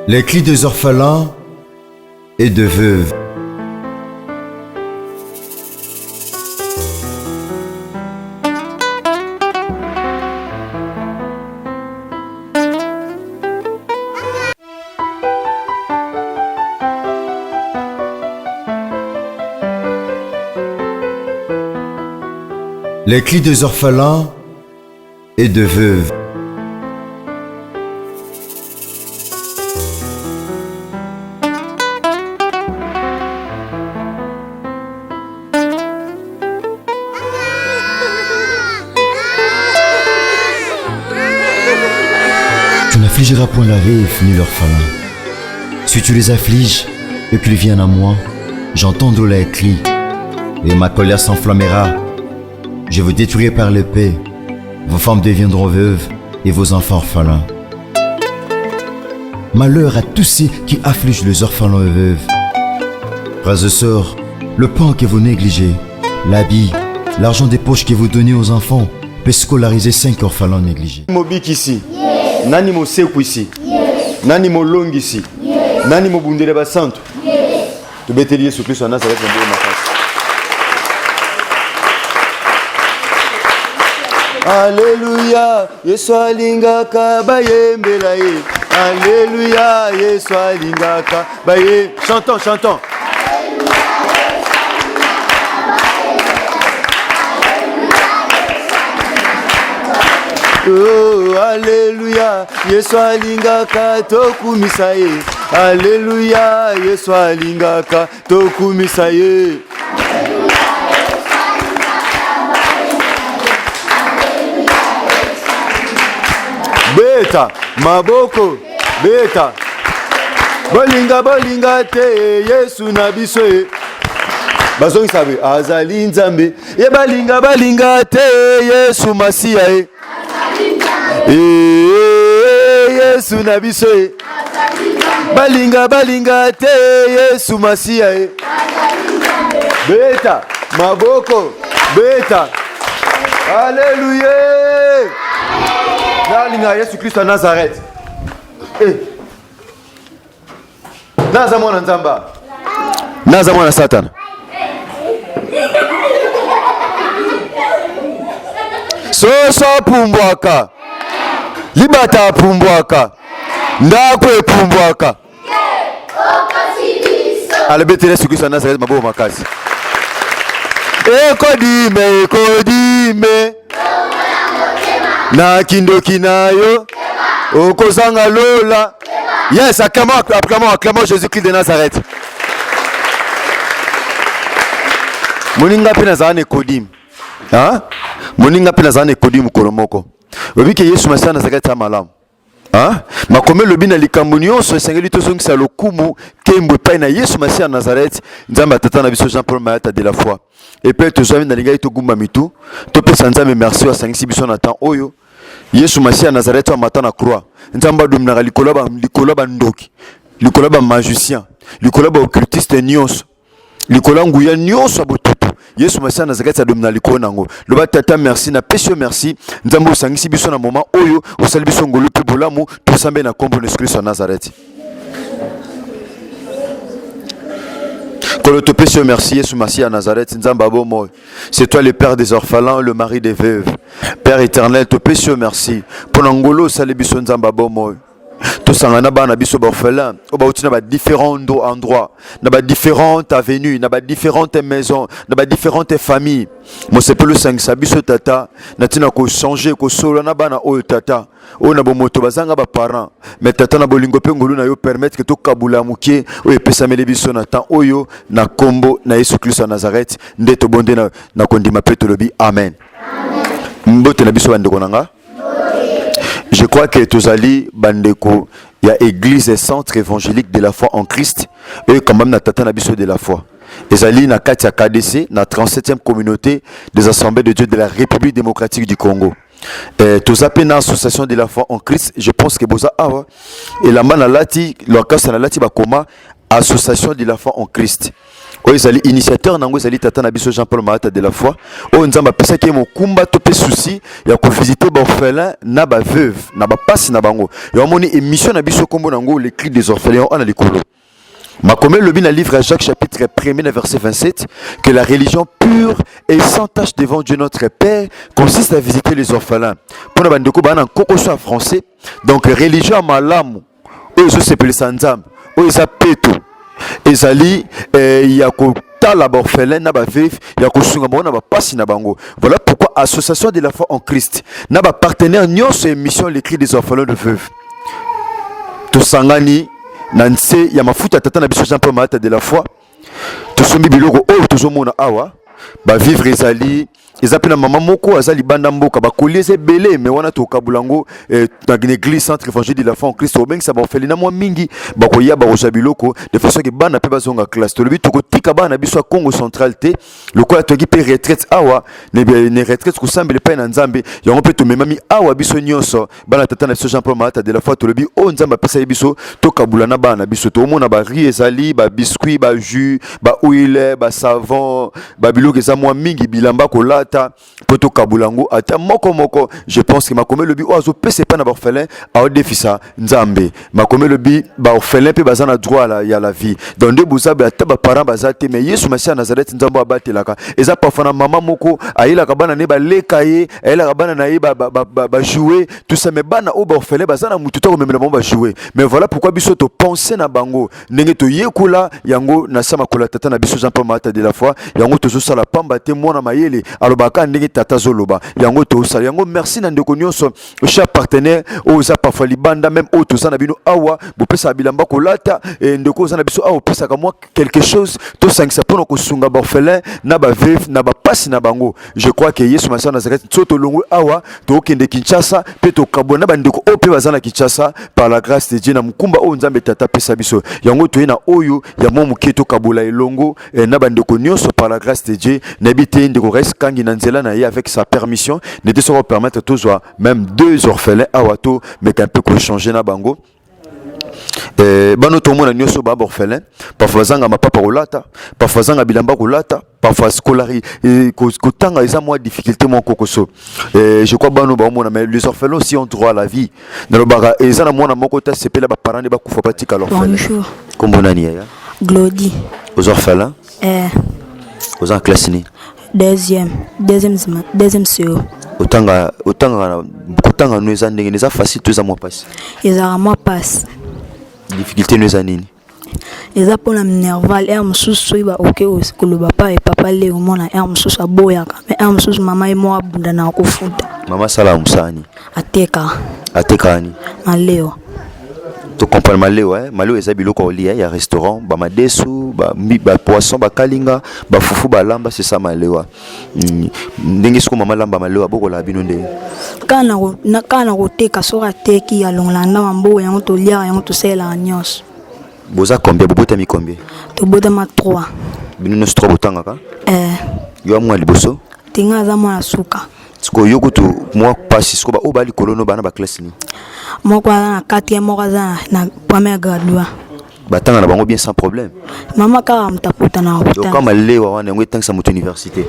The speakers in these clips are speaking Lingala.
Les cris des orphelins et de veuves. Les cris des orphelins et de veuves. Tu n'affligeras point la veuve ni l'orphelin. Si tu les affliges et qu'ils viennent à moi, j'entendrai les cris et ma colère s'enflammera. Je vous détruirai par l'épée, vos femmes deviendront veuves et vos enfants orphelins. Malheur à tous ceux qui affligent les orphelins et veuves. Frères et sœurs, le pain que vous négligez, l'habit, l'argent des poches que vous donnez aux enfants peut scolariser 5 orphelins négligés. Mobik ici, nani mo seku ici, nani mo long ici, nani mo bundele ba santo. Tu beteli Yesu Kristo na Nazareth mbo makasi. Alléluia, Yesu alingaka bayembela ye. Alléluia, Yesu alingaka baye. Chantons, chantons. Oh, Alléluia, Yesu alingaka tokumisa ye. Alléluia, Yesu alingaka tokumisa ye. Beta, maboko, beta. Bolinga, bolinga te, Yesu na biso ye. Bazongi sabe, azali nzambe. Ye balinga, balinga te, Yesu Masia ye. Yesu na biso ye. Balinga, balinga te, Yesu Masia ye. Beta, maboko, beta. Alléluia. Nalinga Yesu Kristo à Nazareth. Naza mwana nzamba. Naza mwana Satan. Soso pumbwaka. Libata pumbwaka. Ndakwe pumbwaka. Alebete Yesu Kristo à Nazareth mabo makasi. Ekodime, ekodime. Na kindoki nayo okozanga lola. Yes, acclamons Jésus-Christ de Nazareth. Moninga pe nazana Nicodim. Hein? Moninga pe nazana Nicodim kolomoko. Obi ke Yesu Masia Nazareth amalam. Hein? Makome lobi na likambo nyonso esengeli tozongisa lokumu kembo pa na Yesu Masia Nazareth, nzamba tata na biso Jean Paul Mayata de la foi. Et puis tozami na linga itogumba mitu, to pesa nzambe merci wa sangisi biso na temps oyo. Yesu Masia Nazareth wa mata na croix. Nzamba dumna likola ba ndoki. Likola ba magicien, likola ba occultiste nyonso. Likola nguya nyonso abotutu. Yesu Masia Nazareth adumna likola nango. Loba tata merci na pesio merci. Nzamba osangisi biso na moment oyo osali biso ngolu pe bolamu to sambe na kombo Yesu Christ na Nazareth. Merci, Yesu Masia Nazareth, c'est toi le père des orphelins, le mari des veuves. Père éternel, te péché merci. Pour Angolo, Salibiso Nzamba Bomoy. Tout ça, on a biso orphelin. On a différents endroits, on a différentes avenues, on a différentes maisons, on a différentes familles. Moi, c'est pour le 5 sabiso tata. Natina ko changer, ko solo na bana o tata. On a moto bazanga ba parents. Mais tata na bolingo pe ngolu na yo permettre que to kabula mukie o epesa mele biso na temps oyo na kombo na Yesu Kristo Nazareth. Ndeto bonde na kondima pe to lobi amen. Mbote na biso bandeko nanga. Je crois que Tozali Bandeko, il y a église et centre évangélique de la foi en Christ, et quand même na tata na biso de la foi. Ezali na Katia KDC, na 37e communauté des assemblées de Dieu de la République démocratique du Congo. Tozape na association de la foi en Christ, je pense que boza awa et la manalati, l'orchestre na lati bakoma association de la foi en Christ. oyo ezali initiateur nango ezali tata na biso Jean-Paul Mahata de la foi oyo nzambe apesaki ye mokumba to pe souci ya kovisite baorphelin na baveuve na bapasi na bango ya omoni émission na biso kombo nango les cris des orphelins ana likolo Makomé le bin livre à Jacques chapitre 1er verset 27 que la religion pure et sans tache devant Dieu notre Père consiste à visiter les orphelins. Pour la bandeko bana koko so en français donc religion malamu oyo zo sepeli sanzam oyo za peto ezali ya ko tala ba orphelin na ba veuve ya ko sunga bango na ba pasi na bango. Voilà pourquoi association de la foi en Christ na ba partenaire nyonso émission les cris des orphelins de veuve. To sangani Nanse ya mafuta tata na biso Jean-Paul Mahata de la foi tosombi biloko oyo tozomona awa ba vivre ezali ezapena mama moko azali banda mboka ba kolise belé mais wana to kabulango dans une église centre évangile de la foi en Christ au bengi sa ba ofeli na mwa mingi ba koya ba roja biloko de façon que bana pe bazonga classe to lobi to kotika bana biso a Congo central te le quoi to ki pe retraite awa ne retraite ko sambele pa na nzambe yango pe to memami awa biso nyonso bana tata na biso Jean-Paul Mahata de la foi to lobi o nzamba pesa biso to kabulana bana biso to mona ba riz ezali ba biscuit ba jus ba huile ba savon ba biloko eza mwa mingi bilamba kolata poto kabulango ata moko je pense que Makomé le bi oazo pese pa na ba orphelin a defisa nzambe Makomé le bi ba orphelin pe bazana droit la ya la vie donc de buzabe ata ba parents bazate mais Yesu Masia Nazareth nzambo abatelaka eza parfois na mama moko ayila ka bana ne ba lekaye ayila ka bana na ye ba jouer tout ça mais bana o ba orphelin bazana mutu to memela ba jouer mais voilà pourquoi biso to penser na bango ndenge to yekula yango na sama kola tata na biso Jean-Paul Mahata de la foi yango to sala pamba te mona mayele alobaka ndenge tata zoloba yango to sala yango merci na ndeko nyonso chaque partenaire oza parfois libanda même o to sana bino awa bo pesa bilamba kolata ndeko sana biso awa pesa ka moi quelque chose to sangisa pono ko sunga ba orphelin na ba veuve na ba pasi na bango je crois que Yesu Masia Nazareth tsoto longo awa to kende Kinshasa pe to kabona ba ndeko o pe bazana Kinshasa par la grâce de Dieu na mukumba o nzambe tata pesa biso yango to ina oyo ya momu keto kabola elongo na ba ndeko nyonso par la grâce de Dieu n'habiter ndeko reste kangi na nzela na ye avec sa permission ne te sera permettre toujours même deux orphelins awato mais qu'un peu ko changer na bango bano to mona nyonso ba orphelin parfois zanga mapapa kolata parfois zanga bilamba kolata parfois scolari kotanga eza moi difficulté mon kokoso je crois bano ba mona mais les orphelins aussi ont droit à la vie dans le baga eza na mona moko ta sepela ba parents ba kufa batika l'orphelin. Bonjour. Comment nani ya Glody. aux orphelins aux en classe ni Deuxième CO. Otanga nous eza ndenge eza facile to eza moi passe Ezara moi passe. difficulté nous eza nini Eza pona nerval er mususu iba oke koloba pa et papa le omona er mususu aboyaka mais er mususu mama e mo abunda na kofuta mama sala musani ateka ni maleo to comprendre maleo maleo eza biloko olia ya restaurant ba madesu ba poisson ba kalinga ba fufu ba lamba c'est ça maleo ndenge siko mama lamba maleo boko la bino ndenge kana koteka soka teki ya longlanda mambo yango to lia yango to sela nyos boza combien bobota mi combien to boda ma 3 bino no stro botanga ka yo amwa liboso tinga za mwana suka siko yo kutu moi passe siko ba obali kolono bana ba classe ni moko na 4e moko na première gradua batanga na bango bien sans problème mama ka mtaputa na yo kama lewa wana ngo tangisa mutu université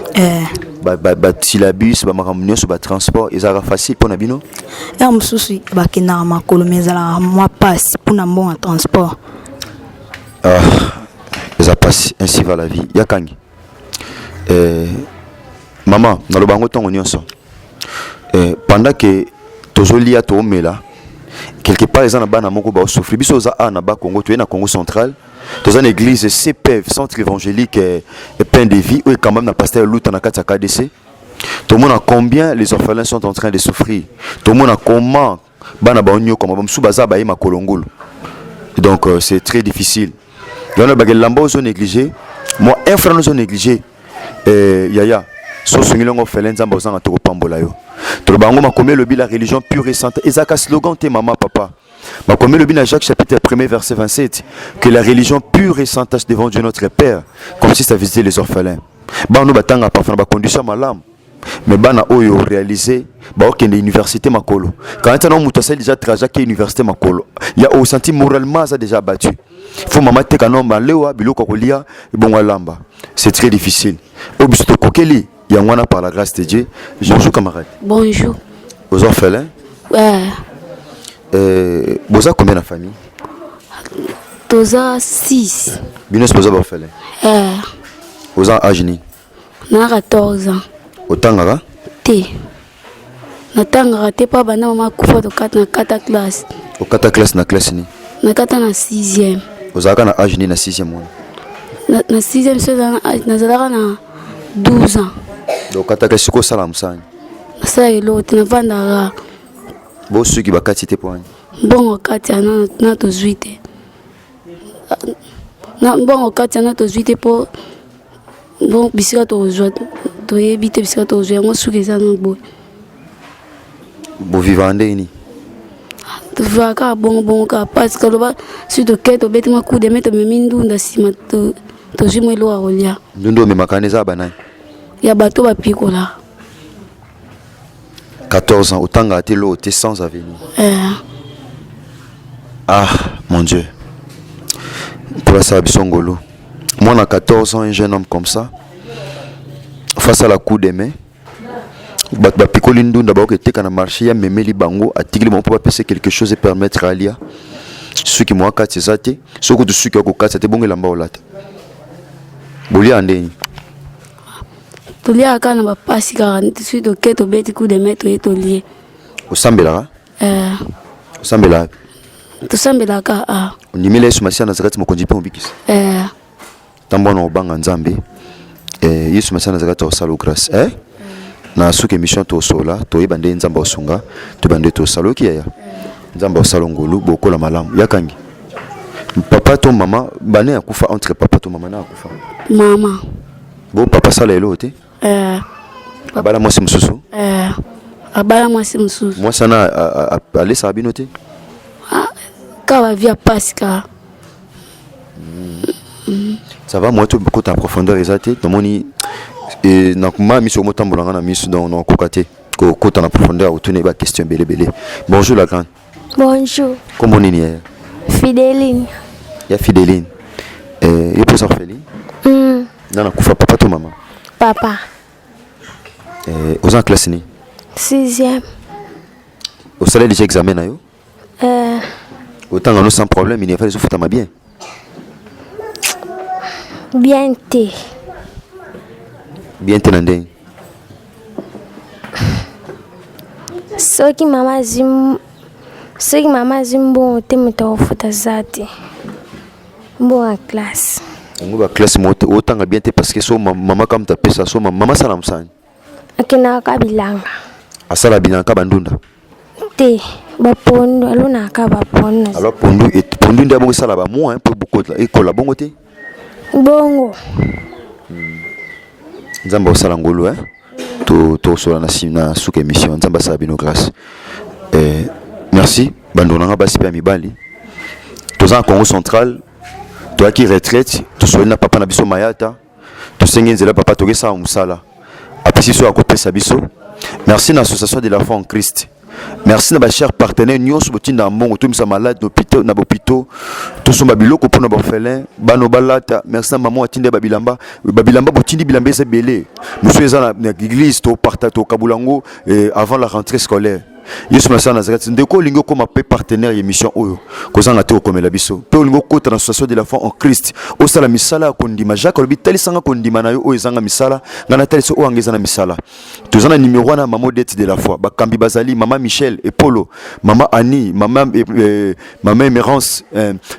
ba syllabus ba makamnyo ba transport ezaka facile pona bino mususu bakina makolo mezala moi passe pona mbonga transport ça passe ainsi va la vie yakangi maman na lo bango tongo nyonso pendant que tozolia to mela quelque part les bana moko ba souffrir biso za na ba Congo to na Congo central dans une église CPEV centre évangélique et pain de vie où quand même na pasteur Luta na kata KDC tout le monde a combien les orphelins sont en train de souffrir tout le monde a comment bana ba onyo comme ba msubaza ba yima kolongolo donc c'est très difficile il y a bagel lamba aux négligé moi un frère nous ont négligé yaya so sungilongo orphelin nzamba ozanga to pambola yo to bango Makomé le bi la religion pure et sainte ezaka slogan te maman papa Makomé le bi na Jacques chapitre 1er verset 27 que la religion pure et sainte devant Dieu notre Père consiste à visiter les orphelins ba nous batanga parfois ba condition malam mais bana oyo réalisé ba okende université makolo quand tu as mutu asali déjà trajet ki université makolo il y a au senti moralement ça déjà battu faut mama te kanomba lewa biloko kolia bon lamba c'est très difficile obiso to kokeli ya ngwana par la grâce de Dieu. Bonjour camarade. Bonjour. Aux orphelins. Vous avez combien de famille? Toza 6. Bien vous avez orphelin. Vous avez âge ni? Na 14 ans. Otangara? Te. Na tangara te pa bana mama kufa to 4 na 4 classe. Au 4 classe na classe ni? Na 4 na 6e. Vous avez na âge ni na 6e mois? Na 6e c'est na zalaka na 12 ans. Donc quand tu as quoi ça l'amsane? Ça est l'autre na vandara. Bon ceux qui va catiter pour. Bon katia na to 18. Na bon katia na to 18 pour bon bisika to joie to ebite bisika to joie mo suki za no bo. Bo vivande ni. To vaka bon ka parce que loba si to keto beti ma coup de mettre me mindunda sima to jimo lo arolia. Ndundo me makaneza banai. Ya bato ba pikola. 14 ans, autant gâté l'eau, t'es sans avenir. Ah, mon Dieu. Pour la Sabisongolo. Moi, à 14 ans, un jeune homme comme ça, face à la coup des mains, bah picolindou d'abord que t'es qu'à marcher, à mémé li bango, à tigli mon papa passer quelque chose et permettre à Lia. Ceux qui m'ont cassé ça, ceux qui sont qui ont cassé, c'est bon et l'amba au lat. Bolia andeni. Tolia kana ba pasi 40 suite au keto beti coup de mettre et tolier. Au Sambela. Au Sambela. To sambela ka On y met les sommation dans zakati mokonji pe mbikis. Tambo no banga nzambe. Yesu masana zakati osalo grâce. Na suke mission to sola, to yebande nzamba osunga, to bande to salo ki ya. Nzamba osalo ngolu bokola malamu. Yakangi. Papa to mama, bane akufa entre papa to mama na akufa. Mama. Bo papa sala elote. Abala mwasi msusu. Abala mwasi msusu. Moi sana aller sa binote. Kawa via pasika. Ça va moi tout beaucoup en profondeur exacte. Tomoni et na kuma miso motambolanga na miso dans no kokate. Ko kota na profondeur autour ba question belé. Bonjour la grande. Bonjour. Comment on est? Fidéline. Ya Fidéline. Et pour orpheline? Nana kufa papa to maman. Papa. Aux en classe ni? 6e. Au salaire déjà examen na yo? Autant nous sans problème, il n'y a pas de souffle à bien. Bien té. Bien tenandé. Ceux qui maman zim bon te muto futa zati. Bon en classe. On va classe moto autant bien té parce que so maman comme ta pesa so maman salam san. Akina kabilanga. Asala binanga bandunda. Té bapondo aluna ka bapondo. Alors pondu et pondu ndabo sala ba moi un peu beaucoup et kola bongo té. Bongo. Nzamba osala ngolo to sola na suka émission nzamba sa bino grâce. Merci bandonanga basi pe mibali. Toza en Congo central. Toi qui retraite, tu sois na papa na biso mayata. Tu sengenzela papa to gesa musala. Apesi so akope sabiso. Merci à l'association de la foi en Christ. Merci à mes chers partenaires. Nous sommes dans le monde, nous sommes malades, nous sommes dans l'hôpital, nous sommes dans l'hôpital pour nos orphelins. Merci à maman Atinde Babilamba. Babilamba, Botindi Bilamba, c'est belé. Nous sommes dans l'église, au partage, au Kabulango, avant la rentrée scolaire. Yesu masana nazareth ndeko lingo koma pe partenaire émission oyo kozanga te okomela biso pe lingo ko transformation de la foi en Christ o sala misala kondima Jacques lobi talisanga kondima na yo o ezanga misala ngana taliso o angeza na misala tozana numéro 1 maman Odette de la foi bakambi bazali maman Michel et Polo maman Annie maman Emerance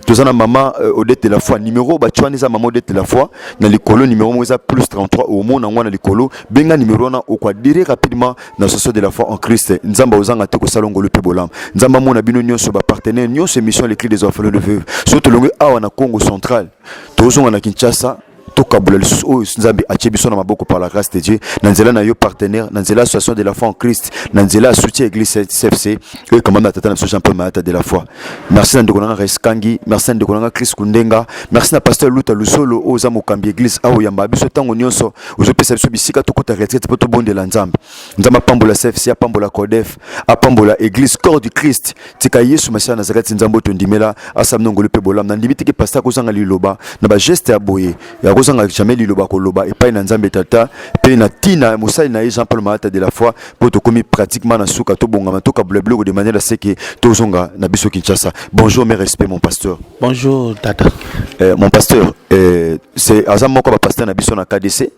tozana maman Odette de la foi numéro ba twaneza maman Odette de la foi na likolo numéro moza plus 33 au mona ngwana likolo benga numéro 1 o kwa dire rapidement na association de la foi en Christ nzamba ozanga te ko salongo le pebolam nzamba mona bino nyonso ba partenaire nyonso émission les cris des orphelins de veuve surtout longue awa na Congo central tozonga na Kinshasa tokabula lisusu oyo nzambe atie biso na maboko par la grâce de Dieu na nzela na yo partenaire na nzela association de la foi en Christ na nzela soutien église CFC et commande tata na biso Jean-Paul Mayata de la foi. Merci na ndeko na Reskangi, merci na ndeko na Chris Kundenga, merci na pasteur Luta Lusolo oza mokambi église awo yamba biso tango nyonso ozopesa biso bisika tokota retraite poto bondela nzambe nzamba pambola CFC apambola Codef apambola église corps du Christ tika Yesu Masia Nazareth nzambo tondimela asamnongolo pe bolam na ndimiti ke pasteur kozanga liloba na ba geste ya boye ya kozanga jamais liloba koloba epai na nzambe tata pe na tina mosali na Jean-Paul Mayata de la foi poto komi pratiquement na suka to bongama to kabula blog de manière à ce que tozonga na biso Kinshasa. Bonjour mes respects mon pasteur. Bonjour tata. Mon pasteur c'est azam moko ba pasteur na biso na KDC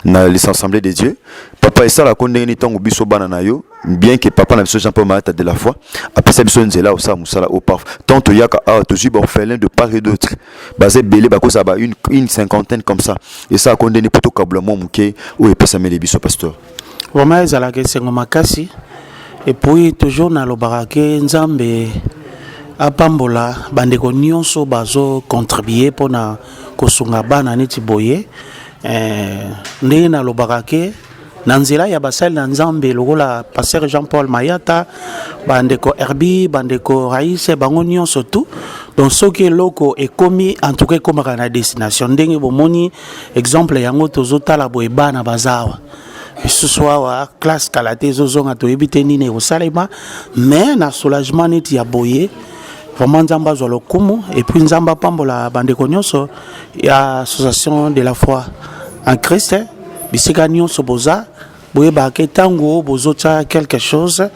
na l'Assemblée de Dieu. Papa et ça la konde ni tango biso bana na yo bien que papa na biso Jean-Paul Mayata de la foi après ça biso nzela au sa musala au parf tant to yaka a to jubo orphelin de part et d'autre basé belé ba ko ça ba une cinquantaine comme ça et ça konde ni poto kabula mo muke ou epesa mele biso pasteur. Vraiment ezala ke sengo makasi et puis toujours na lobarake nzambe apambola bandeko nyonso bazo contribuer pona kosunga bana neti boye ndenge na lobarake na nzela ya basali na nzambe lokola pasteur Jean-Paul Mayata bandeko Herbi bandeko Raïs bango nyonso tout donc soki eloko ekomi en tout cas ekomaka na destination ndenge bomoni exemple yango tozotala boye bana bazawa lisusu awa classe kalate ezozonga toyebi te nini ekosalema mais na soulagement neti ya boye vraiment nzamba azwa lokumu et puis nzamba pambola bandeko nyonso ya association de la foi en Christ bisika nyonso boza boyeba ke tango bozotya quelque chose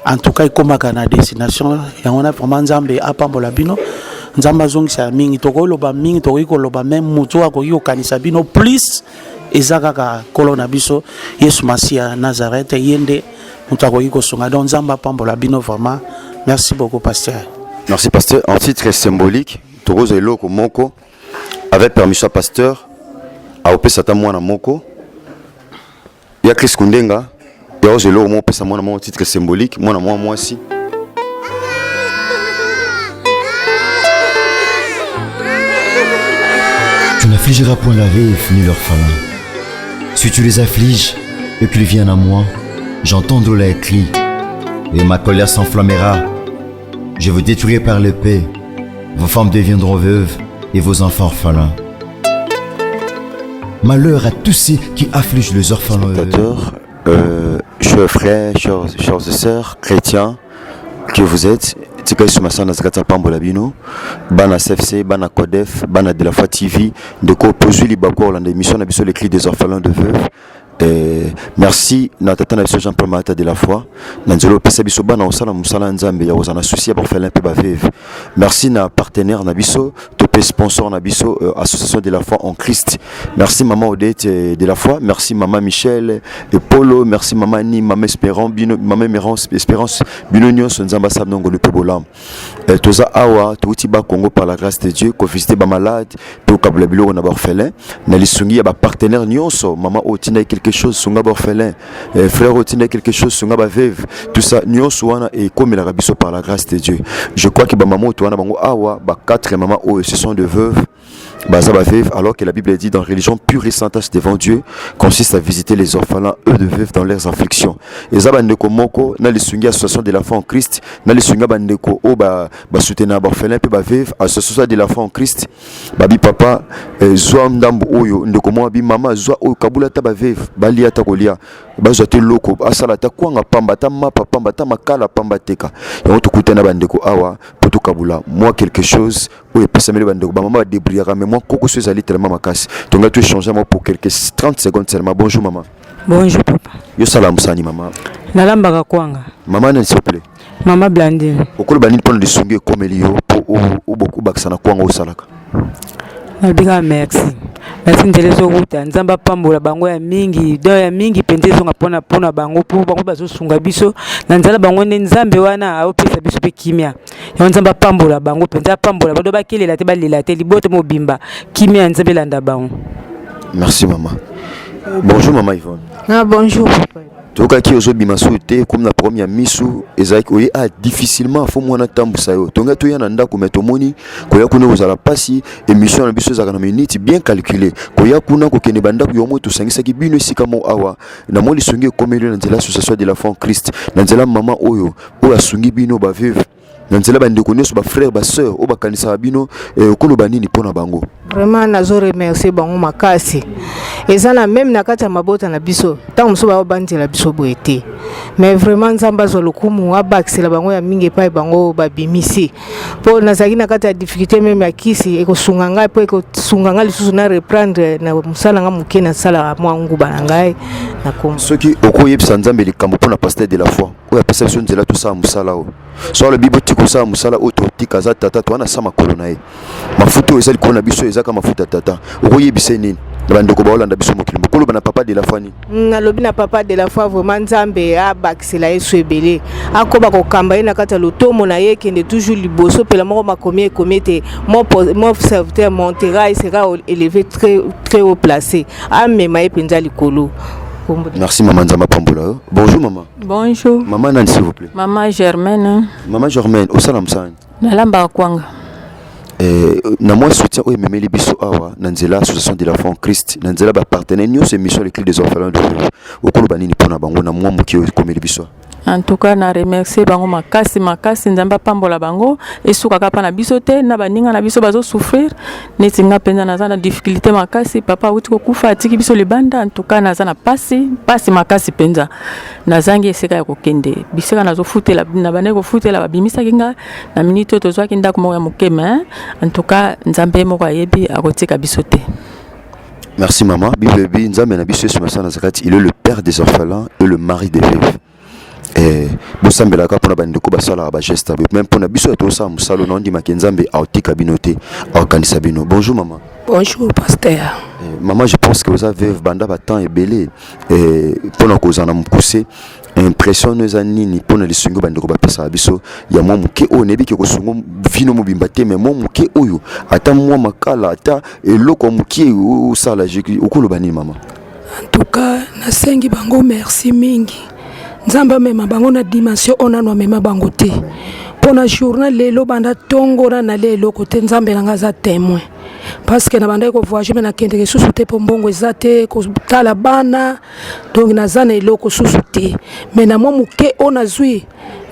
en tout cas ekomaka na destination yango na vraiment nzambe apambola bino nzamba azongisa mingi tokoloba mingi tokoloba même mutu akoki kokanisa bino plus ezakaka kolona biso Yesu Masia Nazareth yende mutu akoki kosunga donc nzamba apambola bino vraiment. Merci beaucoup pasteur. Merci pasteur. En titre symbolique, Torozo Eloko Moko, avec permission pasteur, a opé Satan Mwana Moko, il y a Chris Kundenga, il y a Torozo Eloko Moko, c'est mon titre symbolique, moi aussi. Tu n'affligeras point la veuve ni l'orphelin. Si tu les affliges et qu'ils viennent à moi, j'entendrai leurs cris et ma colère s'enflammera. Je vous détruirai par l'épée, vos femmes deviendront veuves et vos enfants orphelins. Malheur à tous ceux qui affligent les orphelins. Chers frères, chers sœurs, chrétiens, que vous êtes, Tika Sumasa Nazgata Pambola Bino, Bana CFC, Bana Codef, Bana de la Foi TV, de quoi poser les bakor dans l'émission Nabiso les cris des orphelins de veuves. Merci Natata Nabiso Jean-Paul Mayata de la foi. Nanzelo pesa biso bana osala musala nzambe ya ozana souci pour faire un peu baveve. Merci na partenaire Nabiso, topé sponsor Nabiso association de la foi en Christ. Merci maman Odette de la foi, merci maman Michel et Polo, merci maman Ni, maman Espérance, maman Espérance Binonio Nzamba Sabnongo le Pebolam. Toza awa toutiba Congo par la grâce de Dieu, ko visiter ba malade, to kabla bilo na ba orphelin, na lisungi ya ba partenaire nyonso, maman Otina quelque chose sunga ba orphelin, frère Otina quelque chose sunga ba veuve, tout ça nyonso wana et comme la rabiso par la grâce de Dieu. Je crois que ba maman to wana bango awa ba 4 mamans oh ce sont de veuves. Alors que la Bible dit dans religion pure et sainte devant Dieu consiste à visiter les orphelins eux de veuves dans leurs afflictions. Et ça bandeko moko na lisungi association de la foi en Christ na lisunga bandeko o ba soutenir ba orphelin pe ba veuve association de la foi en Christ babi papa zwa ndambo oyo ndeko mo bi mama zwa oyo kabula ta ba veuve bali ata kolia bazwa te loko asala ta kwanga pamba ta mapa pamba ta makala pamba teka et to kutana bandeko awa poto kabula moi quelque chose ou epesameli bandeko ba mama débriera mais moi koko so ezali tellement makasi tonga tu changer moi pour quelques 30 secondes seulement. Bonjour maman. Bonjour papa. Yo salam sani maman. Nalambaka kwanga. Maman s'il vous plaît. Maman Blandine. Okolo bani pona de sunge komeli yo po o beaucoup bakisana kwanga o salaka. Nalbika merci. Merci ndelezo kuta nzamba pambola bango ya mingi do ya mingi pentezo ngapona pona bango po bango bazosunga biso na nzala bango ne nzambe wana aopesa biso pe kimia ya nzamba pambola bango penza pambola bado bakelela te balela te libote mobimba kimia nzambe landa bango. Merci maman. Bonjour maman Yvonne. Ah, bonjour. tokaki ozobima so te comme na première misu ezalaki oye difficilement fo mwana tambusa yo tonga toya na ndako me tomoni koya kuna ozala pasi émission na biso ezalaka na minute bien calculé koya kuna kokende bandako yo mo tosangisaki bino esika mo awa na mo lisongi ekomeli na nzela association de la foi en Christ na nzela mama oyo asungi bino baveve na nzela bandeko nyonso bafrère basœur oyo bakanisaka bino okoloba nini mpo na bango. Vraiment nazo remercier bango makasi eza na même na kati ya mabota na biso ntango mosusu baobanzela biso boye te mais vraiment nzambe azwa lokumu abakisela bango ya mingi epai bango babimisi mpo nazalaki na kati ya difficulté meme ya kisi ekosunga ngai mpo ekosunga ngai lisusu na reprendre na mosala nga moke nasalaka mwa nguba na ngai na kombo soki okoyebisa nzambe likambo mpo na pasteur de la foi oyo apesa biso nzela tosala mosala oyo so alobi botika osala mosala oyo totika aza tata towana sa makolo na ye mafuta oyo eza likolo na biso ezaka mafuta tata okoyebisa nini na bandeko baolanda biso mokili mokoloba na papa de la foi nini nalobi na papa de la foi vraiment nzambe abakisela ye so ebele akoba kokamba ye na kati ya lotomo na ye ekende toujours liboso mpela moko makomi ekomi ete mon serviteur montera sera élevé très haut placé amema ye mpenza likolo. Merci maman Nzamba Pambola. Bonjour maman. Bonjour. Maman Nani s'il vous plaît. Maman Germaine. Maman Germaine, au salam san. Nalamba kwanga. Na moi soutien au memeli biso awa nanzela association de la foi en Christ nanzela ba partenaire nyos émission les clés des orphelins de Dieu. Okolo banini pona bango na moi moki komeli biso. En tout cas na remercier bango makasi Nzamba Pambola bango esuka kapa na biso te na baninga na biso bazo souffrir neti nga penza na za na difficulté makasi papa uti ko kufa atiki biso libanda en tout cas na za na pasi makasi penza na zangi eseka ya kokende biseka nazo futela na bane ko futela babimisa kinga na minute to zwa kinda ko mo ya mokema en tout cas Nzambe moko ayebi akotika biso te. Merci maman. Bible Nzambe na biso sur na zakati il est le père des orphelins et le mari des veuves. Bosambela ka pona bandeko basala ba geste même pona biso to sa musalo na ndi makenzambe autika binote organisa bino. Bonjour maman. Bonjour pasteur. Maman, je pense que vous avez banda temps et belé pona ko zana mukuse impression nous nini pona lisungu bandeko ba pesa biso ya mo muke o nebi ke ko sungu vino mobimba te mais mo muke oyo ata mo makala ata eloko muke o sala je okolo bani maman. En tout cas nasengi bango merci mingi. Nzamba mema bango na dimension onano mema bango te pona journal lelo banda tongora na lelo kote Nzambe nanga za témoin parce que na banda ko voyager na kende susu te po mbongo ezate ko tala bana donc na zana eloko susu te mais na mo muke ona zui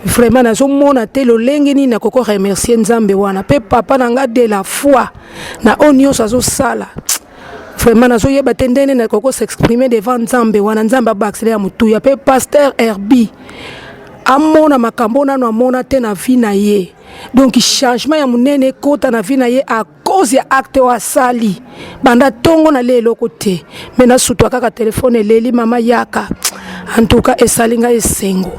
vraiment nazo mona te lo lengi ni na koko remercier Nzambe wana pe papa nanga de la foi na onyo sazo sala vraiment nazo yeba tendene na koko s'exprimer devant Nzambe wana Nzamba bakisele ya mutu ya pe pasteur Herbi amona makambo nano amona te na vie na ye donc changement ya munene kota na vie na ye à cause ya acte wa sali banda tongo na lelo kote mais na sutu kaka telefone leli mama yaka en tout cas esalinga esengo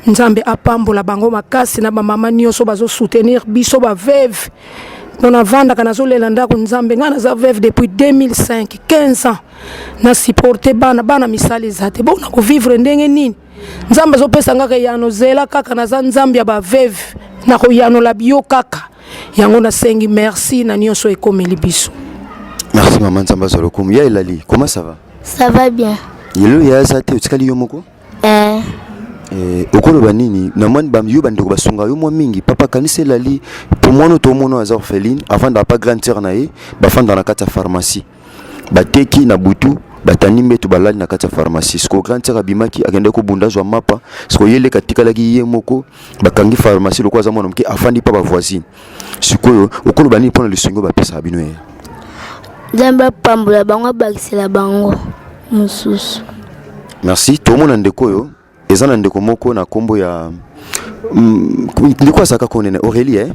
Nzambe apambola bango makasi na ba mama nyoso bazo soutenir biso ba veuve. Dans la vente à Nazolela ndako Nzambe nga naza veuve depuis 2005 15 ans na supporter bana misali zate bona ko vivre ndenge nini Nzambe zo pesa ngaka ya nozela kaka naza Nzambe ya ba veuve na ko yano la bio kaka yango na sengi merci na nyonso ekomeli biso. Merci maman Nzamba Zolokum ya Elali comment ça va? Ça va bien. Yelo ya zate utikali yomoko? Okolo banini na mwan bam yo bandeko basunga yo mwa mingi papa kanise lali pour moi to mono az orpheline avant da pas grande sœur na ye ba fanda na kata pharmacie bateki na butu batani metu balali na kata pharmacie sko grande sœur abimaki agende ko bunda zwa mapa sko yele katika laki ye moko bakangi pharmacie lokwa za mwana mke afandi pa ba voisine sikoyo okolo banini pona lisungo ba pesa bino ye Nzamba Pambola bango bakisela bango mususu. Merci to mona ndeko yo ezana ndeko moko na kombo ya ndiko asaka konene Aurélie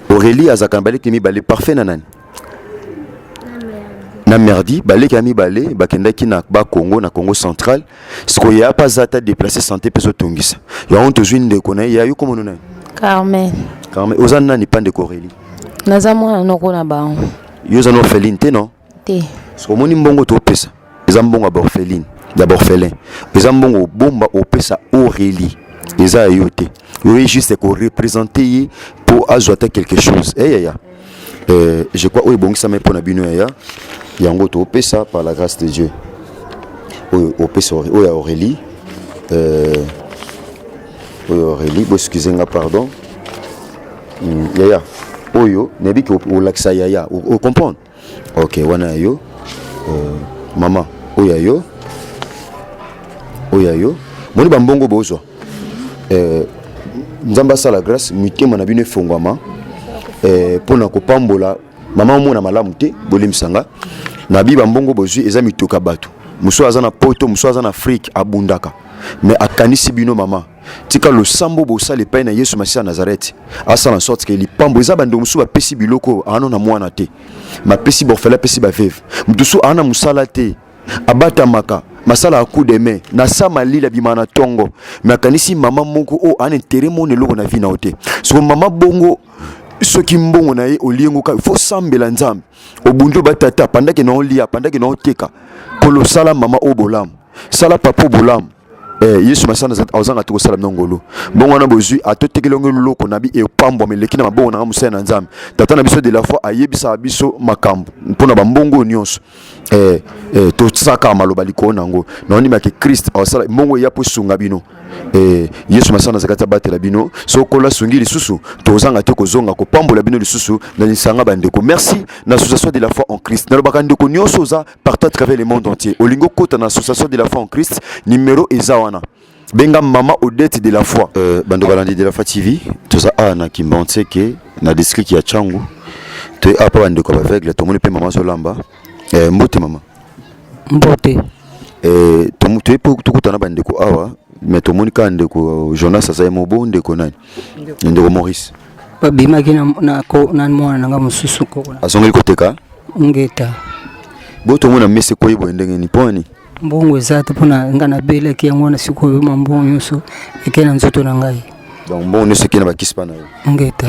Aurélie azaka baleki mibale parfait na nani na merdi baleki ya mibale bakendaki na ba Congo na Congo central siko ya pas ata déplacer santé peso tongisa ya on tozwi ndeko na ya yo komo na Carmen ozana nani pande ko Aurélie naza mwana noko na bango yo zana orpheline te non te siko moni mbongo to pesa eza mbongo ba orpheline d'abord orphelin eza mbongo bomba opesa Aurélie eza yote yo juste ko représenter pour ajouter quelque chose je crois o ebongisa mais pour na bino ya yango to pesa par la grâce de Dieu au pesa oyo ya Aurélie Aurélie excusez-moi pardon yaya oyo nebi ki olakisa yaya o comprendre OK wana yo maman oyo moni bambongo bozwa nzamba sala grâce mitema na bino efongwama pona kopambola mama omona malamu te bolimsanga na bi bambongo bozwi eza mitoka bato muso aza na poto muso aza na Afrique abundaka mais akanisi bino mama tika lo sambo bosala epai na Yesu Masiya Nazareth asala en sorte que lipambo eza bando musu bapesi biloko ano na mwana te mapesi borfela pesi baveve mutusu ana musala te abatamaka masala à coup de main na sama lila bimana tongo mais akanisi mama moko o ana intérêt mon eloko na vie na ote so mama bongo soki mbongo na ye oliengo ka faut sambela nzambe obundo batata pendant que non lia pendant que non teka polo sala mama o bolam sala papa bolam Yesu Masiya Nazareth azanga to sala nongolo bongo na bozui atotekelongo loko na bi e pambo meleki na mabongo na musena na nzambe tata na biso de la foi ayebisa biso makambo mpona bambongo nyonso to saka maloba liko nango na ondima ke Christ asala mbongo ya posunga bino Yesu Masiya Nazareth abatela bino so kola sungi lisusu to zanga te kozonga ko pambola bino lisusu na lisanga bandeko merci na association de la foi en Christ na lobaka ndeko nyonso za partout à travers le monde entier olingo kota na association de la foi en Christ numéro eza benga mama Odette de la foi bando balandi de la foi TV toza ana kimbanse ke na district ya Changu te apa bando ko aveugle to moni pe mama Zolamba mbote mama mbote to mutu epo tukutana bando ko awa mais to moni ka ndeko Jonas asa mobo ndeko nani ndeko Maurice babimaki na ko na mwana nga mususu ko asongeli koteka ngeta boto mona mese ko yibo ndenge ni poni mbongo ezate pona ngana bele ki yango na sikoyo mambongo nyonso ekena nzoto na ngai donc mbongo nyonso ekena bakisipa na yo ngeta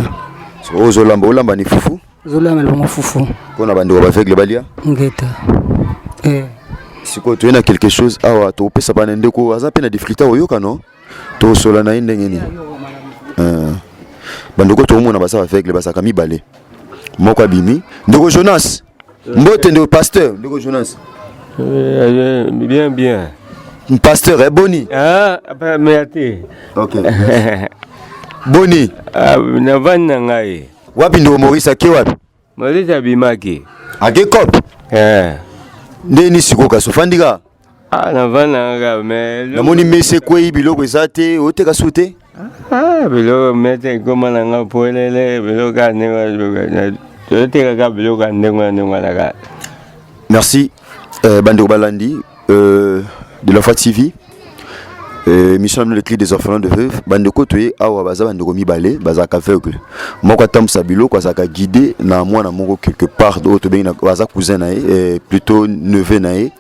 so olamba ni fufu zolamba bongo fufu pona bandi ba aveugle balia ngeta siko tu ena quelque chose awa to pesa bana ndeko aza pe na difficulté oyoka no to sola na ndenge ni bandeko to mona basa aveugle basa kami balé moko abimi ndeko Jonas mbote ndeko pasteur ndeko Jonas bien. Pasteur est Boni. Ah, merci. OK. Boni. Na vanna ngai. Wapi ndo Maurice ake wapi? Maurice abimaki. Ake kop. Ndeni sikoka sofandika. Na vanna nga me. Na moni mese kwei biloko ezate oteka sute? Biloko mete koma na nga polele biloko ndenga. Oteka ka biloko ndenga na. Merci. Bando Balandi de la foi TV mission le cri des orphelins de veuve bandeko toye awa baza bandeko mibale baza ka aveugle moko tamsa biloko azaka guidé na mwana moko quelque part d'autre bien baza cousin nae plutôt neveu nae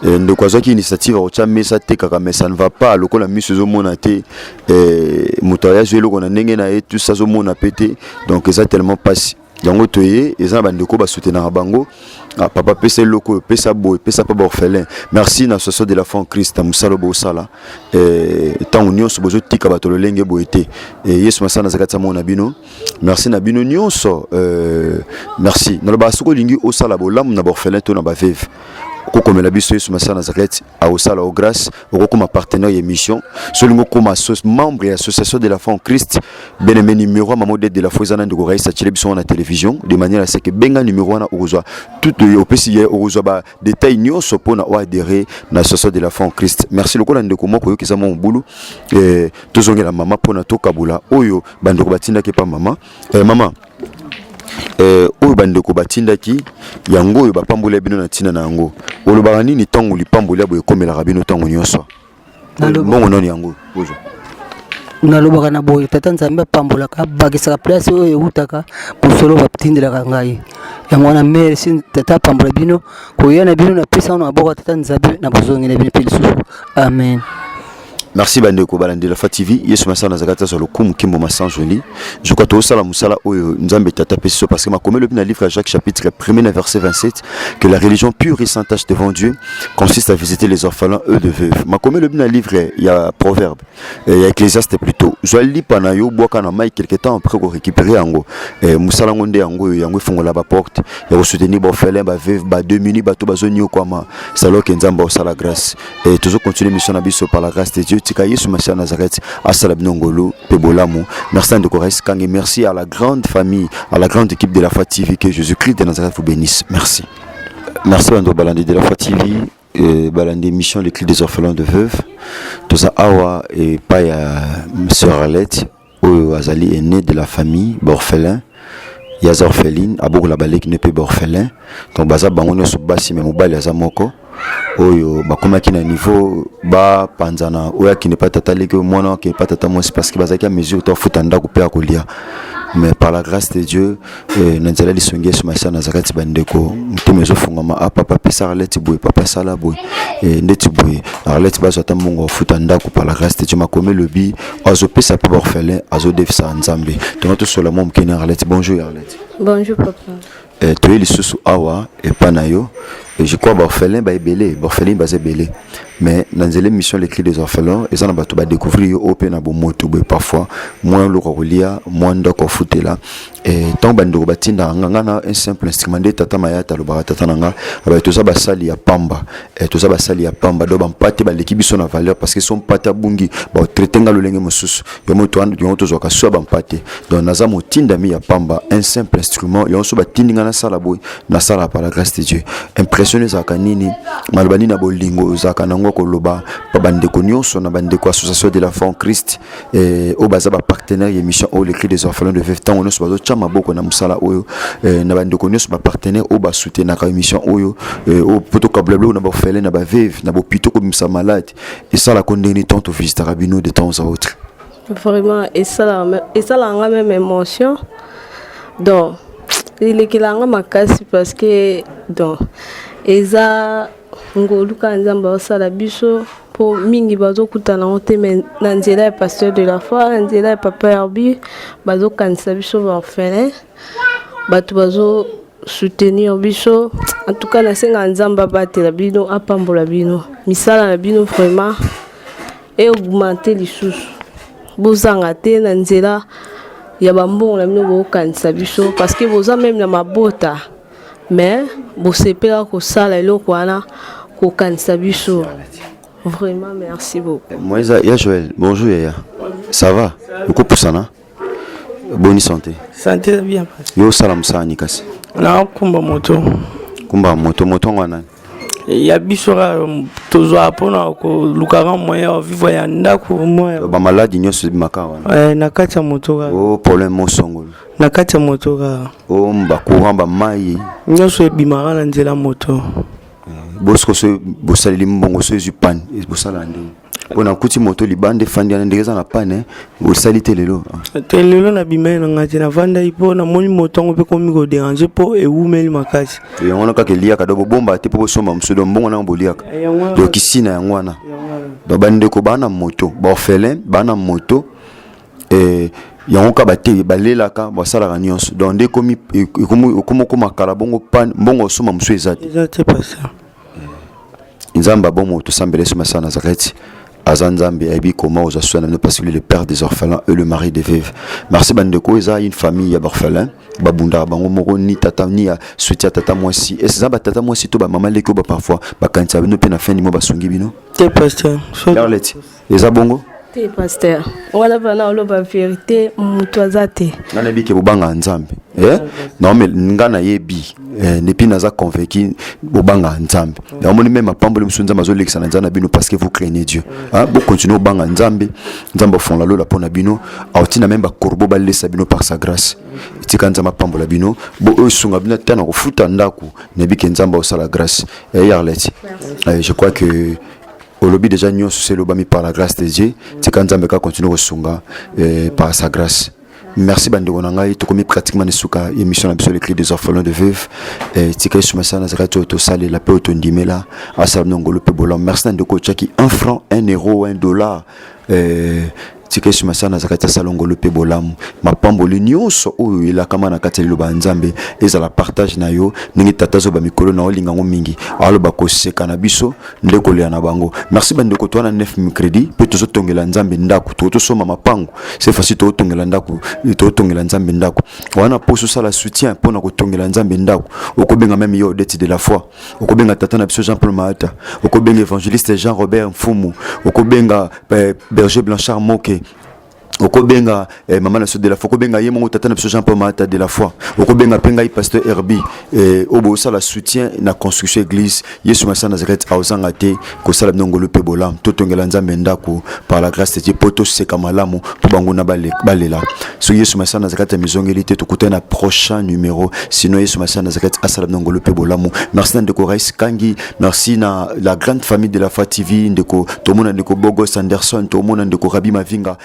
ndeko azaki initiative au mesa te kaka mais ça ne va pas lokola miso zo mona te motoya zo loko na ndenge nae tout ça zo mona pété donc ça tellement passe yango toye eza bandeko ba soutenir bango papa pesa loko pesa boy pesa pas orphelin merci na association de la foi en Christ musalo bo sala tant nyonso bozo tika batolo lenge boete Yesu Masiya Nazareth mona bino merci na bino nyonso merci na ba soko lingi o sala bo lam na orphelin to na ba veuve kokomela biso Yesu Masiya Nazareth a au sala au grâce au comme partenaire émission solingo comme membre de l'association de la foi en Christ bien-aimé numéro maman de la foi zana ndeko raisa tire biso na télévision de manière à ce que benga numéro na okozwa tout au pesi okozwa ba détail nyonso pona o adhérer na association de la foi en Christ merci lokola ndeko moko yo kizama mbulu tozongela mama pona to kabula oyo bandeko batinda ke pa mama mama oyo bandeko batindaki yango oyo bapambola bino na tina na yango olobaka nini ntango lipambola boye ekomelaka bino ntango nyonso mbongo nani yango ozo nalobaka na boye tata nzambe apambolaka bakisaka place oyo eutaka mosolo batindelaka ngai yango wana merci tata apambola bino koya na bino na pesa wana maboko tata nzambe na bozongi na bino pe lisusu amen Merci Bandeko Balandi la TV. Yesu masana zakata sur le kum kimbo masan joli. Je crois que ça la musala oyo nzambe tata peso parce que ma comme le livre à Jacques chapitre 1er verset 27 que la religion pure et sans tache devant Dieu consiste à visiter les orphelins eux de veuves. Ma comme le livre il y a proverbe il y a Ecclésiaste plutôt. Je lis pana yo boka na mai quelque temps après ko récupérer yango musala ngonde yango yango fongola ba porte ya soutenir ba orphelin ba veuve ba démunis ba to bazoni yo kwama salo ke nzamba osala grâce et toujours continuer mission na biso par la grâce de Dieu. Yesu Massia Nazareth, Assalabnongolo, Pebolamu, merci de Corès Kang et merci à la grande famille, à la grande équipe de la Foi TV, que Jésus-Christ de Nazareth vous bénisse. Merci. Merci Bando Balandi de la Foi TV, Balandi Mission Les Clés des Orphelins de Veuves, tout ça Awa et Paya Sœur Arlette, où Azali est né de la famille, orphelin. Il y a orpheline, Abour la balé qui n'est pas orphelin, donc Baza Bangono Subasi, mais Mobile Yazamoko. Oyo bakoma ki na niveau ba panzana oya ki ne pas tatali que moi qui pas tata moi c'est parce que bazaki à mesure to futanda ko pea ko lia mais par la grâce de Dieu nanzala lisonge sur Massia Nazareth bandeko mutemezo fungama a papa pesa Arlette boy papa sala boy ndeti boy Arlette bazo tambongo futanda ko par la grâce de Dieu makome le bi azo pesa pa orphelin azo defsa nzambe donc tout sur la mom kene Arlette. Bonjour Arlette. Bonjour papa. Tu es lissu awa et panayo. Et je crois que orphelin va belé, orphelin va belé. Mais dans les missions les clés des orphelins, ils en ont découvrir open à bon moto parfois moins le relia, moins d'or fouté là. Et tant bando batinda ngana un simple instrument de tata mayata le baratata nanga, avec tout ça basali à pamba. Et tout ça basali à pamba do bampate ba l'équipe son a valeur parce que son pata bungi ba traiter nga le lenge mosusu. Yo moto and yo moto zoka so bampate. Donc naza motinda mi à pamba un simple instrument, yo so batindi ngana sala boy, na sala par la grâce de Dieu. Impressionné zakanini, malbani na bolingo zakanango koloba, babandeko nyonso na bandeko association de l'enfant Christ et au baza ba partenaire émission au les cris des orphelins de veuve tant on so bazo chama boko na musala oyo na bandeko nyonso ba partenaire au ba soutenir na émission oyo au poto kablablo na ba orphelin na ba veuve na bo pito ko misa malade et ça la condamné tant au fils d'Arabino de temps à autre. Vraiment et ça la même émotion donc il est qu'il a un makasi parce que donc eza ngoluka nzamba osala biso po mingi bazo kutana ote mais nanzela pasteur de la foi nanzela papa Herbi bazo kanisa biso ba orphelin batu bazo soutenir biso en tout cas na senga nzamba batela bino apambola bino misala na bino vraiment et augmenter les sous bozanga te nanzela ya bambongo na bino bokanisa biso parce que boza même na mabota mais bosepela kosala eloko wana kokanisa biso. Vraiment merci beaucoup. Moi ya Joël, bonjour Yaya. Ça va? Beaucoup pour ça na? Bonne santé. Santé bien. Yo salam sani kasi. Na kumba moto. Kumba moto ngwana. Ya bisora tozo apona ko lukara moya vivre ya ndako moya. Ba maladi nyonso makawa. Na kati ya moto ga. Oh problème mo songolo. Na kati ya moto ga. Oh mba courant ba mai. Nyonso ebimara na nzela moto. Bosko so bosali mbongo so ezupan bosala nde. Bona kuti moto libande fandi ya ndeza na pane bosali telelo. Telelo na bimai na ngati na vanda ipo na moni moto ngo pe komi ko déranger po e umeli makasi. Et on a ka kelia ka do bomba te po soma msudo mbongo na mboliaka. Do kisina ya ngwana. Do bande ko bana moto, ba orphelin bana moto et yango ka bate balelaka basala nyonso. Donc nde komi ko makala bongo pan mbongo soma msu ezate. Ezate pas ça. Nzamba bomo to sambele sur Massia Nazareth. Azanzambi Abi comment aux assoignants parce que le père des orphelins et le mari des veuves. Merci bandeko eza une famille ya orphelin babunda bango moko ni tata ni soutien tata mwasi et ça ba tata mwasi to ba maman leko ba parfois ba kanisa bino pe na fin ni mo ba songi bino. Te pasteur. Arlette. Eza bongo? Te pasteur. Wala bana oloba vérité mutu azate. Nana bi ke bobanga nzambe. Non mais ngana yebi depuis naza convaincu bobanga nzambe. Ya moni même apambole msunza mazo lekisa na nzana bino parce que vous craignez Dieu. Vous continuez banga nzambe. Nzambe font la lola pona bino. Autina même ba korbo ba lesa bino par sa grâce. Tika nzamba pambola bino. Bo sunga bino tana ko futa ndaku. Nebi ke nzamba osala grâce. Et Arlette. Je crois que au lobby déjà nous c'est le bami par la grâce de Dieu. Tika nzamba ka continue ko sunga par sa grâce. merci bandeko na ngai tokomi pratiquement nesuka émission na biso les cris des orphelins de veuve tika yesu masa na zakati to sale la pe to ndimela asala ngolo pe bolam merci ndeko chaki 1 franc 1 euro 1 dollar tika yesu masa na zakati asala ngolo pe bolam mapamboli nyonso oyo ilakama na kati liloba nzambe ezala partage na yo ningi tatazo ba mikolo na olinga ngo mingi aloba ko seka na biso ndeko lia na bango merci bandeko to na 9 mercredi pe tozo tongela nzambe ndako to soma mapango c'est facile to tongela ndako to tongela nzambe ndako wana poso sala soutien pona ko tongela nzambe ndako okobenga même yo dette de la foi okobenga tata na biso Jean Paul Mahata okobenga évangéliste Jean Robert Mfumu okobenga berger Blanchard Moke okobenga maman na so de la foi okobenga yemo tata na biso Jean Paul Mahata de la foi okobenga penga i pasteur Herbi obo sala soutien na construction église Yesu Masa Nazareth aozanga te ko sala ndongolo pe bolam to tongela nzambe ndako par la grâce de Dieu poto seka malamu to bango na balela so Yesu Masa Nazareth mizongeli te to kutana prochain numéro sinon Yesu Masa Nazareth asala ndongolo pe bolamu merci ndeko Rais Kangi merci na la grande famille de la foi TV ndeko to mona ndeko Bogo Sanderson to mona ndeko Rabi Mavinga